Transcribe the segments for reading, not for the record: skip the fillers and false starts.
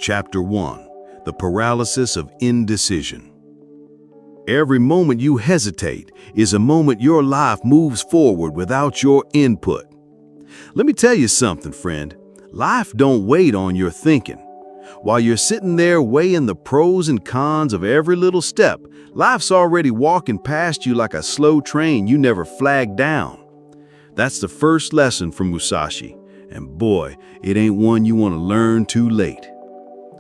Chapter 1. The Paralysis of Indecision. Every moment you hesitate is a moment your life moves forward without your input. Let me tell you something, friend. Life don't wait on your thinking. While you're sitting there weighing the pros and cons of every little step, life's already walking past you like a slow train you never flagged down. That's the first lesson from Musashi, and boy, it ain't one you want to learn too late.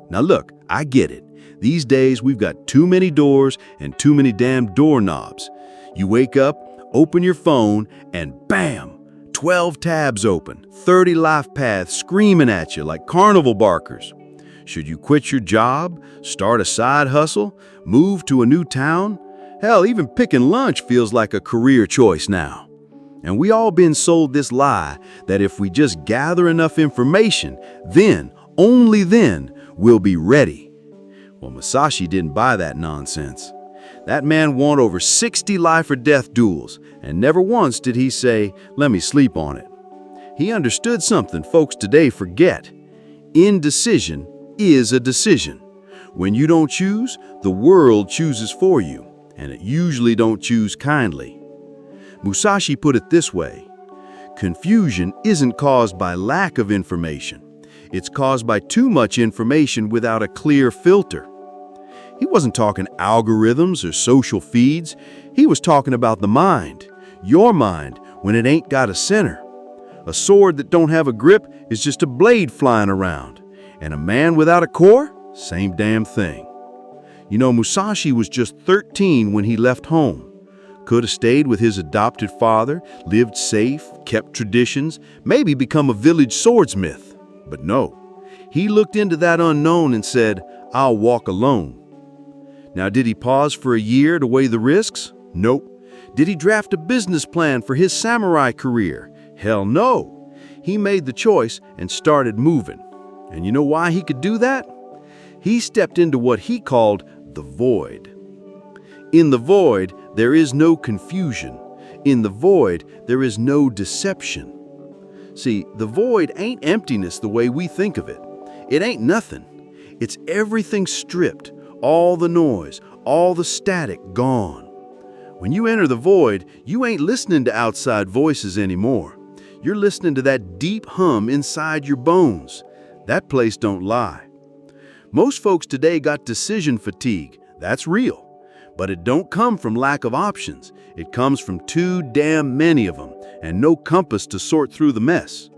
Now look, I get it. These days we've got too many doors and too many damn doorknobs. You wake up, open your phone, and bam! 12 tabs open, 30 life paths screaming at you like carnival barkers. Should you quit your job, start a side hustle, move to a new town? Hell, even picking lunch feels like a career choice now. And we all been sold this lie that if we just gather enough information, then, only then, we'll be ready. Well, Musashi didn't buy that nonsense. That man won over 60 life or death duels, and never once did he say, "Let me sleep on it." He understood something folks today forget. Indecision is a decision. When you don't choose, the world chooses for you, and it usually don't choose kindly. Musashi put it this way: confusion isn't caused by lack of information. It's caused by too much information without a clear filter. He wasn't talking algorithms or social feeds. He was talking about the mind, your mind, when it ain't got a center. A sword that don't have a grip is just a blade flying around. And a man without a core? Same damn thing. You know, Musashi was just 13 when he left home. Could have stayed with his adopted father, lived safe, kept traditions, maybe become a village swordsman. But no, he looked into that unknown and said, "I'll walk alone." Now, did he pause for a year to weigh the risks? Nope. Did he draft a business plan for his samurai career? Hell no. He made the choice and started moving. And you know why he could do that? He stepped into what he called the void. In the void, there is no confusion. In the void, there is no deception. See, the void ain't emptiness the way we think of it. It ain't nothing. It's everything stripped, all the noise, all the static gone. When you enter the void, you ain't listening to outside voices anymore. You're listening to that deep hum inside your bones. That place don't lie. Most folks today got decision fatigue. That's real. But it don't come from lack of options. It comes from too damn many of them and no compass to sort through the mess.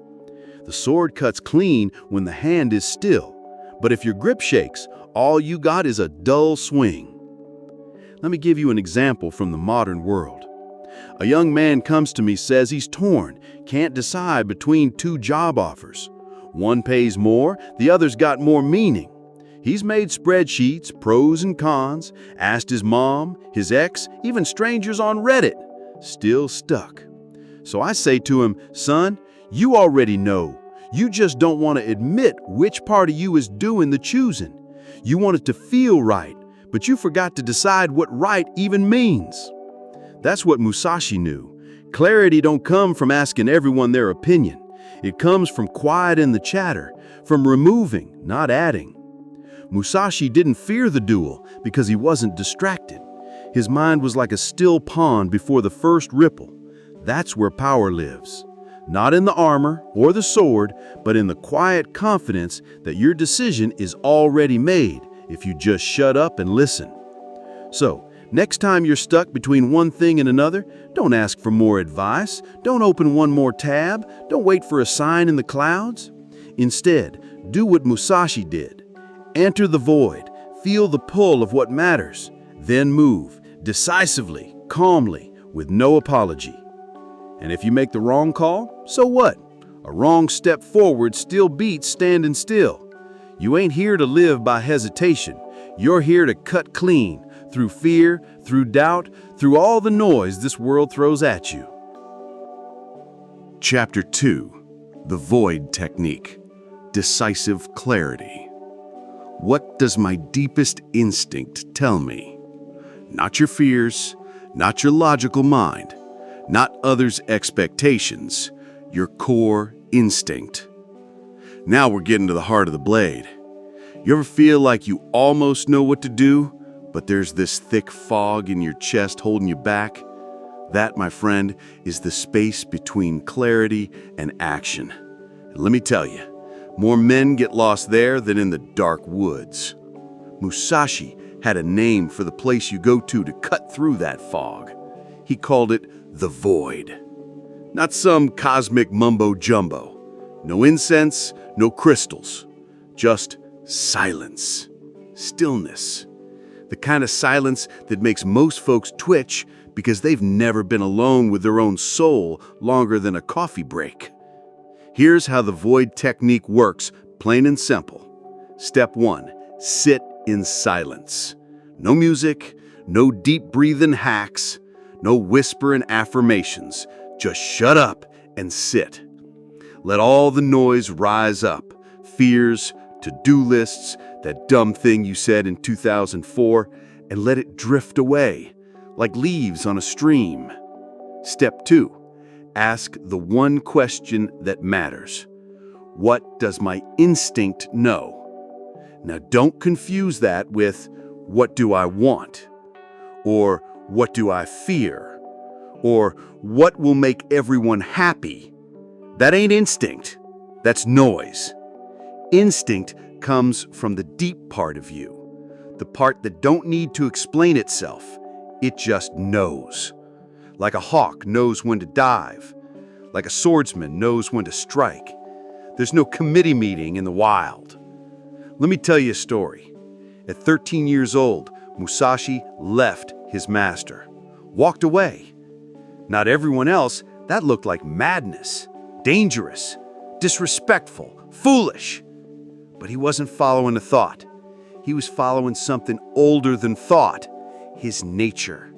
The sword cuts clean when the hand is still. But if your grip shakes, all you got is a dull swing. Let me give you an example from the modern world. A young man comes to me, says he's torn, can't decide between two job offers. One pays more, the other's got more meaning. He's made spreadsheets, pros and cons, asked his mom, his ex, even strangers on Reddit. Still stuck. So I say to him, "Son, you already know. You just don't want to admit which part of you is doing the choosing. You want it to feel right, but you forgot to decide what right even means." That's what Musashi knew. Clarity don't come from asking everyone their opinion. It comes from quiet in the chatter, from removing, not adding. Musashi didn't fear the duel because he wasn't distracted. His mind was like a still pond before the first ripple. That's where power lives. Not in the armor or the sword, but in the quiet confidence that your decision is already made if you just shut up and listen. So, next time you're stuck between one thing and another, don't ask for more advice, don't open one more tab, don't wait for a sign in the clouds. Instead, do what Musashi did. Enter the void, feel the pull of what matters, then move, decisively, calmly, with no apology. And if you make the wrong call, so what? A wrong step forward still beats standing still. You ain't here to live by hesitation. You're here to cut clean, through fear, through doubt, through all the noise this world throws at you. Chapter 2. The Void Technique. Decisive Clarity. What does my deepest instinct tell me? Not your fears, not your logical mind, not others' expectations, your core instinct. Now we're getting to the heart of the blade. You ever feel like you almost know what to do, but there's this thick fog in your chest holding you back? That, my friend, is the space between clarity and action. And let me tell you, more men get lost there than in the dark woods. Musashi had a name for the place you go to cut through that fog. He called it the void. Not some cosmic mumbo-jumbo. No incense, no crystals. Just silence. Stillness. The kind of silence that makes most folks twitch because they've never been alone with their own soul longer than a coffee break. Here's how the void technique works, plain and simple. Step 1, sit in silence. No music, no deep breathing hacks, no whispering affirmations. Just shut up and sit. Let all the noise rise up. Fears, to-do lists, that dumb thing you said in 2004, and let it drift away, like leaves on a stream. Step 2, ask the one question that matters. What does my instinct know? Now don't confuse that with, what do I want? Or what do I fear? Or what will make everyone happy? That ain't instinct. That's noise. Instinct comes from the deep part of you, the part that don't need to explain itself. It just knows. Like a hawk knows when to dive. Like a swordsman knows when to strike. There's no committee meeting in the wild. Let me tell you a story. At 13 years old, Musashi left his master, walked away. Not everyone else, that looked like madness, dangerous, disrespectful, foolish. But he wasn't following a thought. He was following something older than thought, his nature.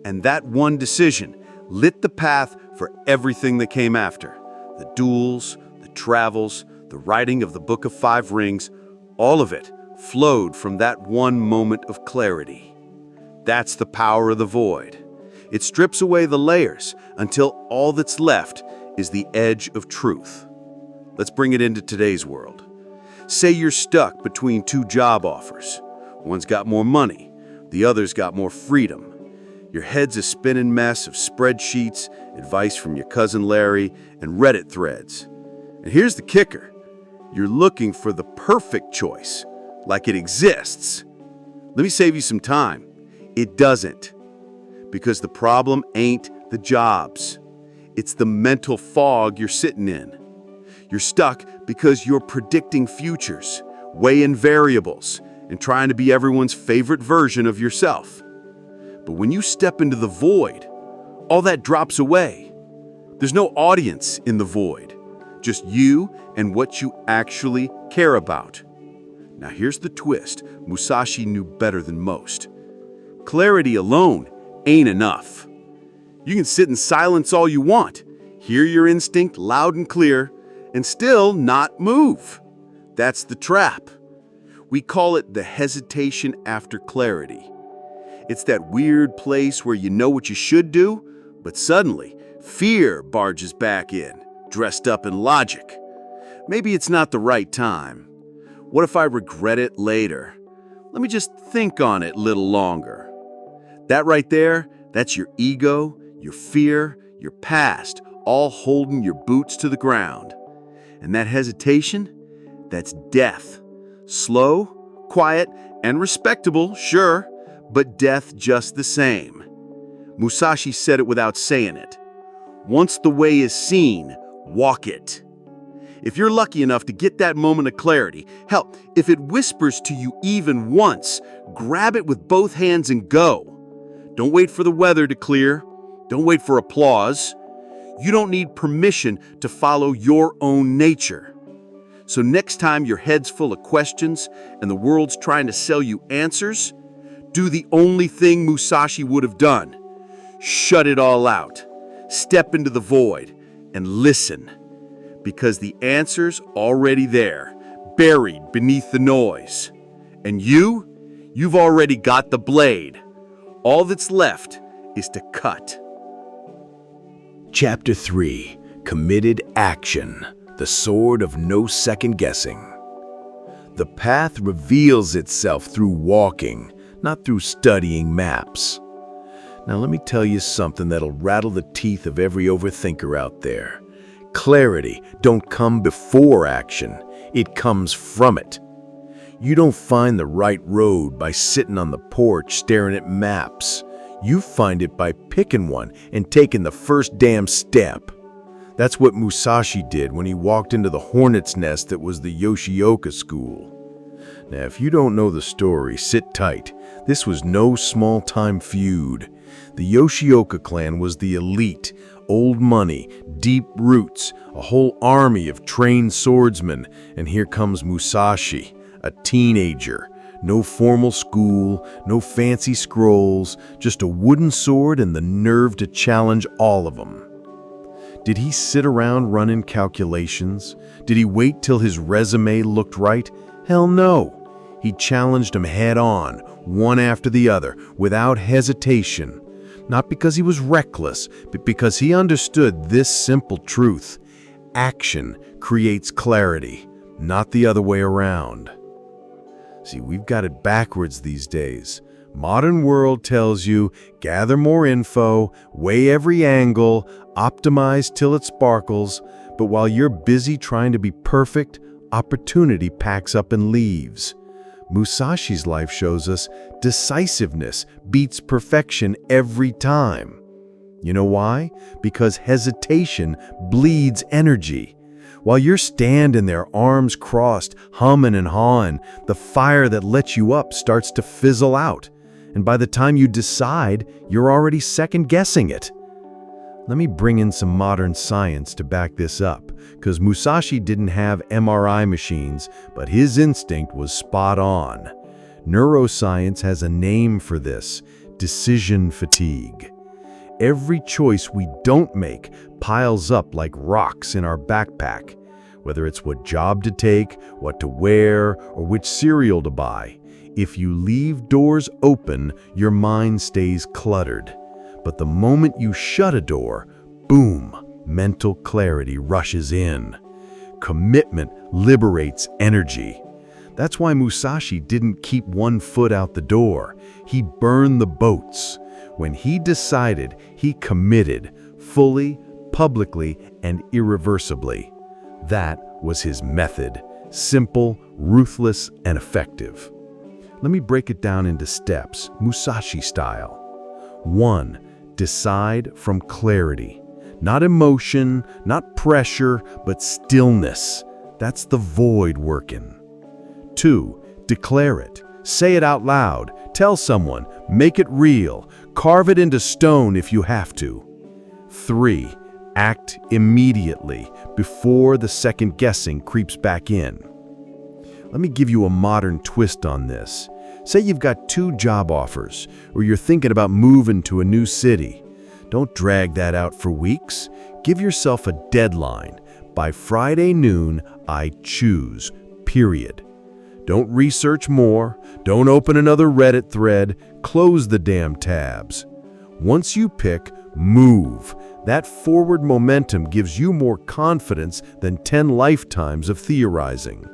And that one decision lit the path for everything that came after. The duels, the travels, the writing of the Book of Five Rings, all of it flowed from that one moment of clarity. That's the power of the void. It strips away the layers until all that's left is the edge of truth. Let's bring it into today's world. Say you're stuck between two job offers. One's got more money, the other's got more freedom. Your head's a spinning mess of spreadsheets, advice from your cousin Larry, and Reddit threads. And here's the kicker. You're looking for the perfect choice, like it exists. Let me save you some time. It doesn't. Because the problem ain't the jobs. It's the mental fog you're sitting in. You're stuck because you're predicting futures, weighing variables, and trying to be everyone's favorite version of yourself. But when you step into the void, all that drops away. There's no audience in the void, just you and what you actually care about. Now here's the twist Musashi knew better than most. Clarity alone ain't enough. You can sit in silence all you want, hear your instinct loud and clear, and still not move. That's the trap. We call it the hesitation after clarity. It's that weird place where you know what you should do, but suddenly fear barges back in, dressed up in logic. Maybe it's not the right time. What if I regret it later? Let me just think on it a little longer. That right there, that's your ego, your fear, your past, all holding your boots to the ground. And that hesitation, that's death. Slow, quiet, and respectable, sure, but death just the same. Musashi said it without saying it. Once the way is seen, walk it. If you're lucky enough to get that moment of clarity, hell, if it whispers to you even once, grab it with both hands and go. Don't wait for the weather to clear. Don't wait for applause. You don't need permission to follow your own nature. So next time your head's full of questions and the world's trying to sell you answers, do the only thing Musashi would have done. Shut it all out. Step into the void and listen. Because the answer's already there, buried beneath the noise. And you've already got the blade. All that's left is to cut. Chapter 3, Committed Action, the sword of no second guessing. The path reveals itself through walking, not through studying maps. Now let me tell you something that'll rattle the teeth of every overthinker out there. Clarity don't come before action, it comes from it. You don't find the right road by sitting on the porch staring at maps. You find it by picking one and taking the first damn step. That's what Musashi did when he walked into the hornet's nest that was the Yoshioka school. Now, if you don't know the story, sit tight. This was no small-time feud. The Yoshioka clan was the elite, old money, deep roots, a whole army of trained swordsmen, and here comes Musashi, a teenager. No formal school, no fancy scrolls, just a wooden sword and the nerve to challenge all of them. Did he sit around running calculations? Did he wait till his resume looked right? Hell no. He challenged them head on, one after the other, without hesitation. Not because he was reckless, but because he understood this simple truth. Action creates clarity, not the other way around. See, we've got it backwards these days. Modern world tells you, gather more info, weigh every angle, optimize till it sparkles, but while you're busy trying to be perfect, opportunity packs up and leaves. Musashi's life shows us decisiveness beats perfection every time. You know why? Because hesitation bleeds energy. While you're standing there, arms crossed, humming and hawing, the fire that lets you up starts to fizzle out. And by the time you decide, you're already second-guessing it. Let me bring in some modern science to back this up, because Musashi didn't have MRI machines, but his instinct was spot on. Neuroscience has a name for this: decision fatigue. Every choice we don't make piles up like rocks in our backpack, whether it's what job to take, what to wear, or which cereal to buy. If you leave doors open, your mind stays cluttered. But the moment you shut a door, boom, mental clarity rushes in. Commitment liberates energy. That's why Musashi didn't keep one foot out the door. He burned the boats. When he decided, he committed, fully, publicly, and irreversibly. That was his method, simple, ruthless, and effective. Let me break it down into steps, Musashi style. 1. Decide from clarity. Not emotion, not pressure, but stillness. That's the void working. 2. Declare it. Say it out loud. Tell someone. Make it real. Carve it into stone if you have to. 3. Act immediately, before the second guessing creeps back in. Let me give you a modern twist on this. Say you've got 2 job offers, or you're thinking about moving to a new city. Don't drag that out for weeks. Give yourself a deadline. By Friday noon, I choose, period. Don't research more. Don't open another Reddit thread. Close the damn tabs. Once you pick, move. That forward momentum gives you more confidence than 10 lifetimes of theorizing.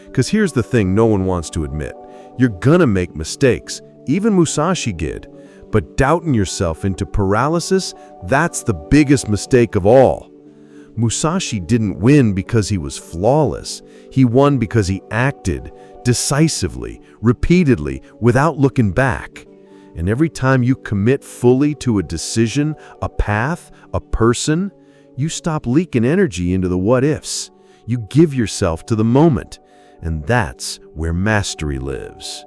Because here's the thing no one wants to admit. You're gonna make mistakes. Even Musashi did. But doubting yourself into paralysis, that's the biggest mistake of all. Musashi didn't win because he was flawless. He won because he acted decisively, repeatedly, without looking back. And every time you commit fully to a decision, a path, a person, you stop leaking energy into the what-ifs. You give yourself to the moment. And that's where mastery lives.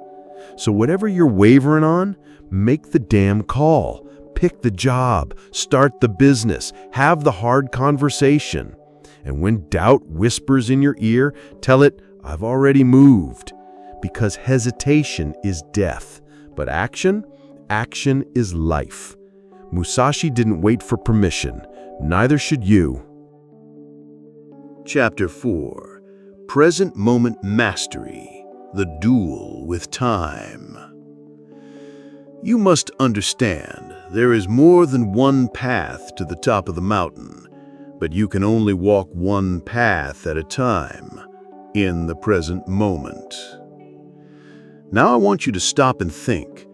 So whatever you're wavering on, make the damn call. Pick the job, start the business, have the hard conversation. And when doubt whispers in your ear, tell it, I've already moved. Because hesitation is death, but action is life. Musashi didn't wait for permission. Neither should you. Chapter 4. Present Moment Mastery, the Duel with Time. You must understand, there is more than one path to the top of the mountain, but you can only walk one path at a time. in the present moment. Now I want you to stop and think.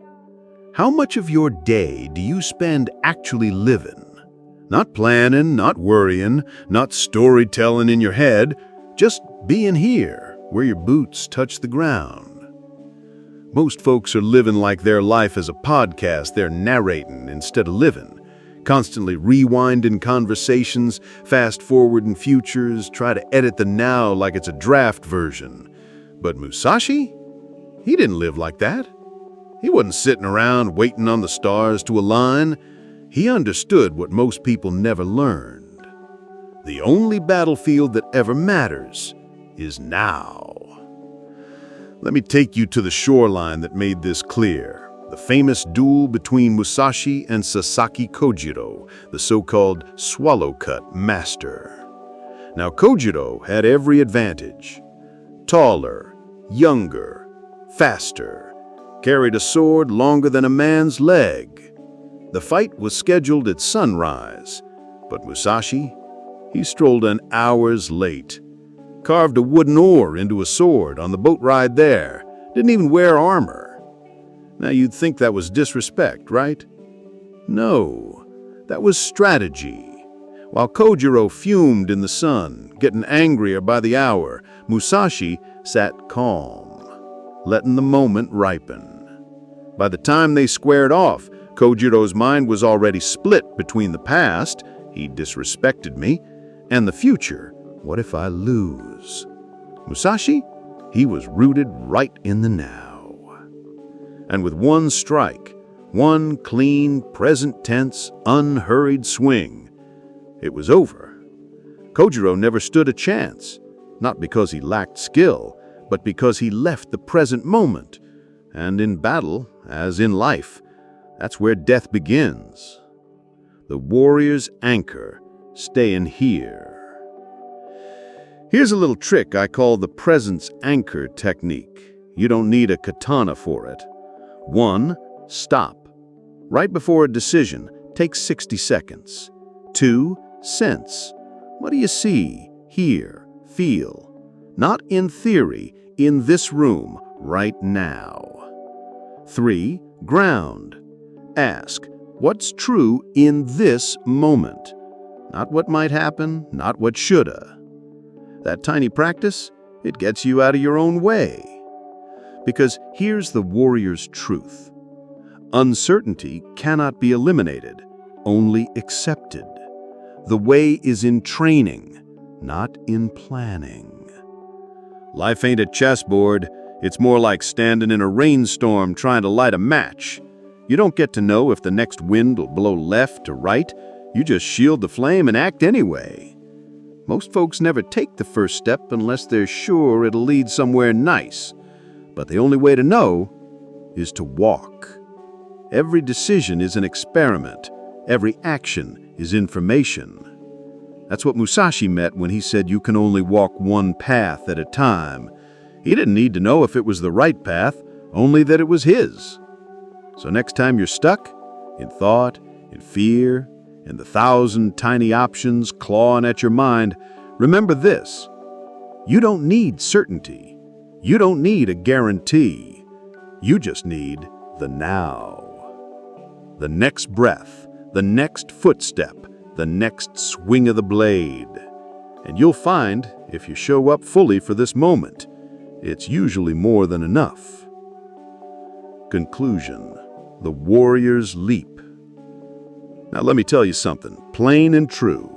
How much of your day do you spend actually living? Not planning, not worrying, not storytelling in your head, just being here, where your boots touch the ground. Most folks are living like their life is a podcast they're narrating instead of living, constantly rewinding conversations, fast-forwarding futures, try to edit the now like it's a draft version. But Musashi? He didn't live like that. He wasn't sitting around waiting on the stars to align. He understood what most people never learned. The only battlefield that ever matters is now. Let me take you to the shoreline that made this clear. The famous duel between Musashi and Sasaki Kojiro, the so-called swallow-cut master. Now Kojiro had every advantage. Taller, younger, faster, carried a sword longer than a man's leg. The fight was scheduled at sunrise, but Musashi, he strolled an hours late. Carved a wooden oar into a sword on the boat ride there. Didn't even wear armor. Now you'd think that was disrespect, right? No, that was strategy. While Kojiro fumed in the sun, getting angrier by the hour, Musashi sat calm, letting the moment ripen. By the time they squared off, Kojiro's mind was already split between the past, he disrespected me, and the future. What if I lose? Musashi, he was rooted right in the now. And with one strike, one clean, present tense, unhurried swing, it was over. Kojiro never stood a chance, not because he lacked skill, but because he left the present moment. And in battle, as in life, that's where death begins. The warrior's anchor, staying here. Here's a little trick I call the presence anchor technique. You don't need a katana for it. 1. Stop. Right before a decision, take 60 seconds. 2. Sense. What do you see, hear, feel? Not in theory, in this room, right now. 3. Ground. Ask, what's true in this moment? Not what might happen, not what shoulda. That tiny practice, it gets you out of your own way. Because here's the warrior's truth. Uncertainty cannot be eliminated, only accepted. The way is in training, not in planning. Life ain't a chessboard. It's more like standing in a rainstorm trying to light a match. You don't get to know if the next wind will blow left or right. You just shield the flame and act anyway. Most folks never take the first step unless they're sure it'll lead somewhere nice. But the only way to know is to walk. Every decision is an experiment. Every action is information. That's what Musashi meant when he said you can only walk one path at a time. He didn't need to know if it was the right path, only that it was his. So next time you're stuck, in thought, in fear, and the 1,000 tiny options clawing at your mind, remember this. You don't need certainty. You don't need a guarantee. You just need the now. The next breath, the next footstep, the next swing of the blade. And you'll find, if you show up fully for this moment, it's usually more than enough. Conclusion: the warrior's leap. Now let me tell you something, plain and true.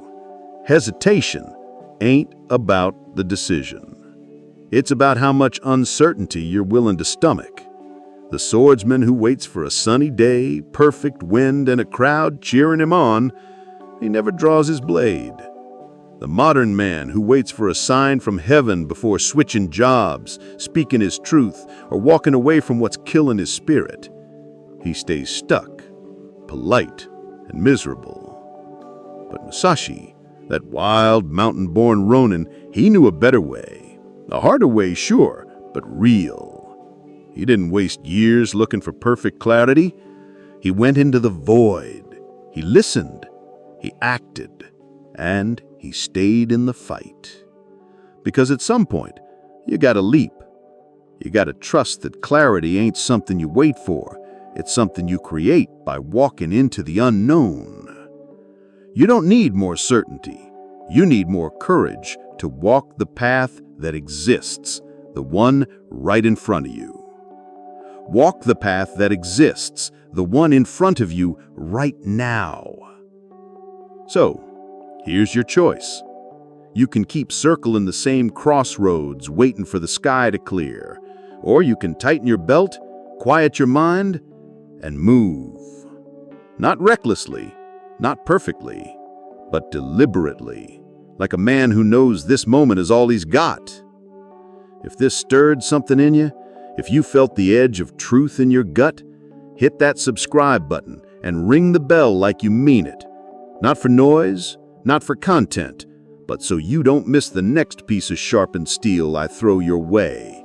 Hesitation ain't about the decision. It's about how much uncertainty you're willing to stomach. The swordsman who waits for a sunny day, perfect wind, and a crowd cheering him on, he never draws his blade. The modern man who waits for a sign from heaven before switching jobs, speaking his truth, or walking away from what's killing his spirit, he stays stuck, polite, and miserable. But Musashi, that wild mountain-born Ronin, he knew a better way. A harder way, sure, but real. He didn't waste years looking for perfect clarity. He went into the void. He listened. He acted. And he stayed in the fight. Because at some point, You gotta leap. You gotta trust that clarity ain't something you wait for. It's something you create by walking into the unknown. You don't need more certainty. You need more courage to walk the path that exists, the one right in front of you. Walk the path that exists, the one in front of you right now. So, here's your choice. You can keep circling the same crossroads, waiting for the sky to clear, or you can tighten your belt, quiet your mind, and move. Not recklessly, not perfectly, but deliberately, like a man who knows this moment is all he's got. If this stirred something in you, if you felt the edge of truth in your gut, hit that subscribe button and ring the bell like you mean it. Not for noise, not for content, but so you don't miss the next piece of sharpened steel I throw your way.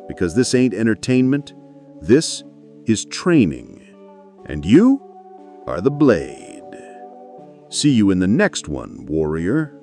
Because this ain't entertainment, this is training. And you are the blade. See you in the next one, warrior.